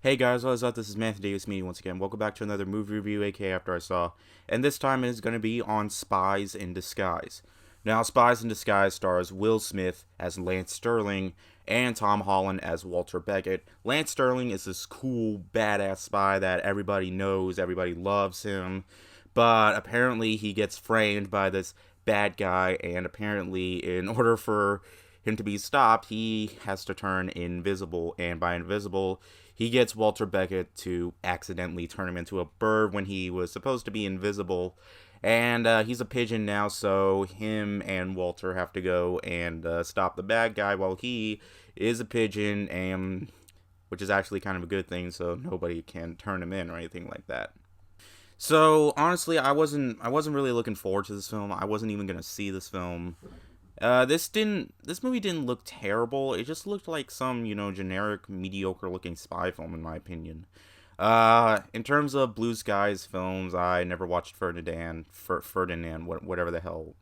Hey guys, what's up? This is Matthew Davis meeting once again. Welcome back to another movie review, aka After I Saw. And this time it is going to be on Spies in Disguise. Now, Spies in Disguise stars Will Smith as Lance Sterling and Tom Holland as Walter Beckett. Lance Sterling is this cool, badass spy that everybody knows, everybody loves him. But apparently he gets framed by this bad guy, and apparently, in order for him to be stopped, he has to turn invisible, and by invisible, he gets Walter Beckett to accidentally turn him into a bird when he was supposed to be invisible. And he's a pigeon now, so him and Walter have to go and stop the bad guy while he is a pigeon, and which is actually kind of a good thing, so nobody can turn him in or anything like that. So honestly, I wasn't really looking forward to this film. I wasn't even gonna see this film. This movie didn't look terrible. It just looked like some, generic, mediocre looking spy film in my opinion. In terms of Blue Skies films, I never watched Ferdinand, whatever hell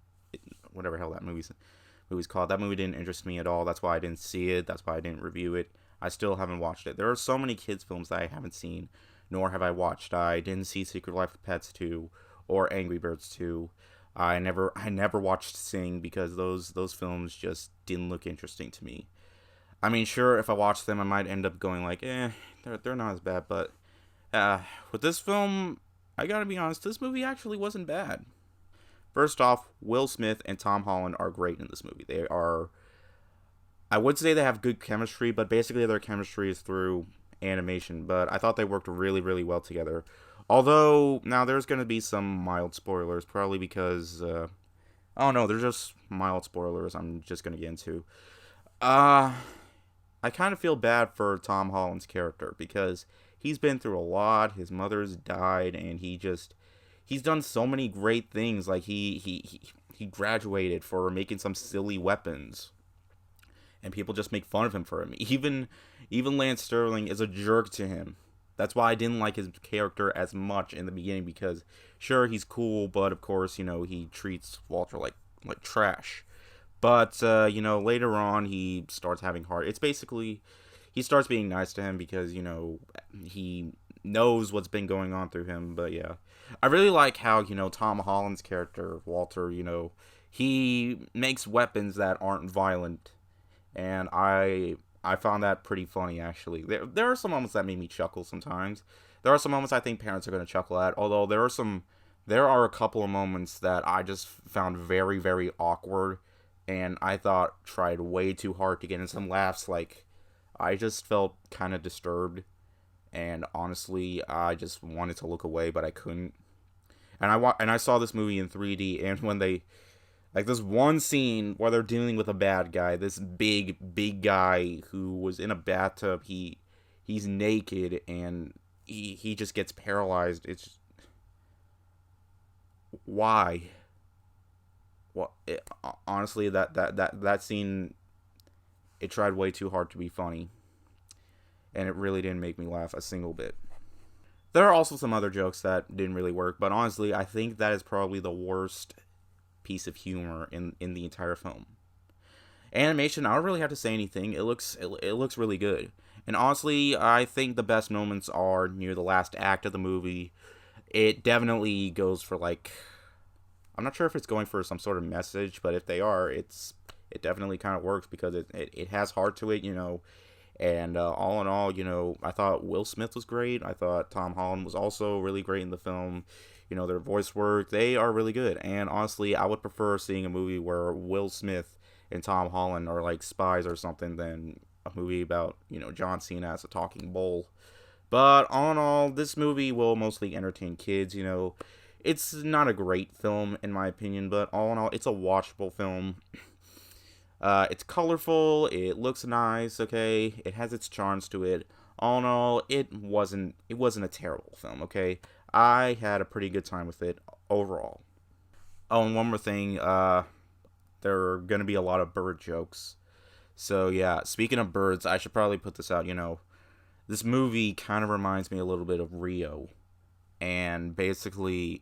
that movie's called. That movie didn't interest me at all. That's why I didn't see it. That's why I didn't review it. I still haven't watched it. There are so many kids films that I haven't seen, nor have I watched. I didn't see Secret Life of Pets 2 or Angry Birds 2. I never watched Sing because those films just didn't look interesting to me. I mean, sure, if I watched them, I might end up going like, they're not as bad. But with this film, I gotta be honest, this movie actually wasn't bad. First off, Will Smith and Tom Holland are great in this movie. They are, I would say they have good chemistry, but basically their chemistry is through animation. But I thought they worked really, really well together. Although now there's gonna be some mild spoilers, probably because oh no, they're just mild spoilers. I'm just gonna get into. Uh, I kind of feel bad for Tom Holland's character because he's been through a lot. His mother's died, and he's done so many great things. Like he graduated for making some silly weapons, and people just make fun of him for him. Even Lance Sterling is a jerk to him. That's why I didn't like his character as much in the beginning because sure he's cool, but of course he treats Walter like trash. But later on he starts having heart. It's basically he starts being nice to him because he knows what's been going on through him. But yeah, I really like how Tom Holland's character Walter, he makes weapons that aren't violent, and I found that pretty funny actually. There are some moments that made me chuckle sometimes. There are some moments I think parents are going to chuckle at, although there are a couple of moments that I just found very, very awkward, and I thought tried way too hard to get in some laughs. Like, I just felt kind of disturbed, and honestly, I just wanted to look away, but I couldn't. And I saw this movie in 3D, and when they like this one scene where they're dealing with a bad guy, this big guy who was in a bathtub. He's naked and he just gets paralyzed. It's why? Well, honestly, that scene, it tried way too hard to be funny, and it really didn't make me laugh a single bit. There are also some other jokes that didn't really work, but honestly, I think that is probably the worst piece of humor in the entire film. Animation, I don't really have to say anything. It looks really good. And honestly, I think the best moments are near the last act of the movie. It definitely goes for like, I'm not sure if it's going for some sort of message, but if they are, it definitely kind of works because it has heart to it, And all in all, I thought Will Smith was great. I thought Tom Holland was also really great in the film. Their voice work, they are really good. And honestly, I would prefer seeing a movie where Will Smith and Tom Holland are like spies or something than a movie about, John Cena as a talking bull. But all in all, this movie will mostly entertain kids, It's not a great film, in my opinion, but all in all, it's a watchable film. It's colorful, it looks nice, okay? It has its charms to it. All in all, it wasn't a terrible film, okay? I had a pretty good time with it overall. Oh, and one more thing, there are gonna be a lot of bird jokes. So yeah, speaking of birds, I should probably put this out, this movie kind of reminds me a little bit of Rio. And basically,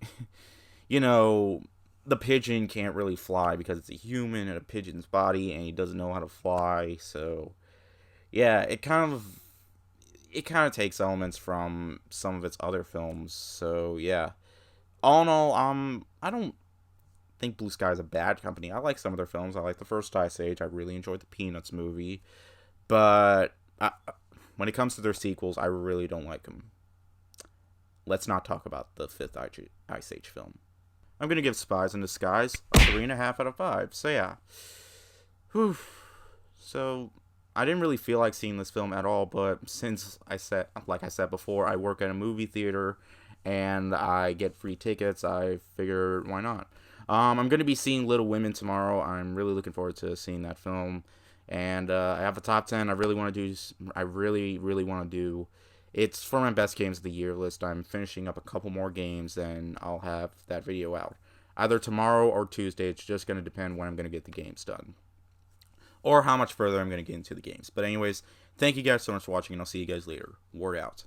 you know, the pigeon can't really fly because it's a human in a pigeon's body and he doesn't know how to fly. So, yeah, it kind of it kind of takes elements from some of its other films. So yeah, all in all, I don't think Blue Sky is a bad company. I like some of their films. I like the first Ice Age. I really enjoyed the Peanuts movie, but when it comes to their sequels, I really don't like them. Let's not talk about the fifth Ice Age film. I'm gonna give Spies in Disguise a 3.5 out of 5. So yeah, whew. So I didn't really feel like seeing this film at all, but since like I said before, I work at a movie theater and I get free tickets, I figured why not. I'm gonna be seeing Little Women tomorrow. I'm really looking forward to seeing that film, and I have a top 10. I really want to do. I really want to do. It's for my best games of the year list. I'm finishing up a couple more games, and I'll have that video out either tomorrow or Tuesday. It's just gonna depend when I'm gonna get the games done, or how much further I'm gonna get into the games. But anyways, thank you guys so much for watching, and I'll see you guys later. Word out.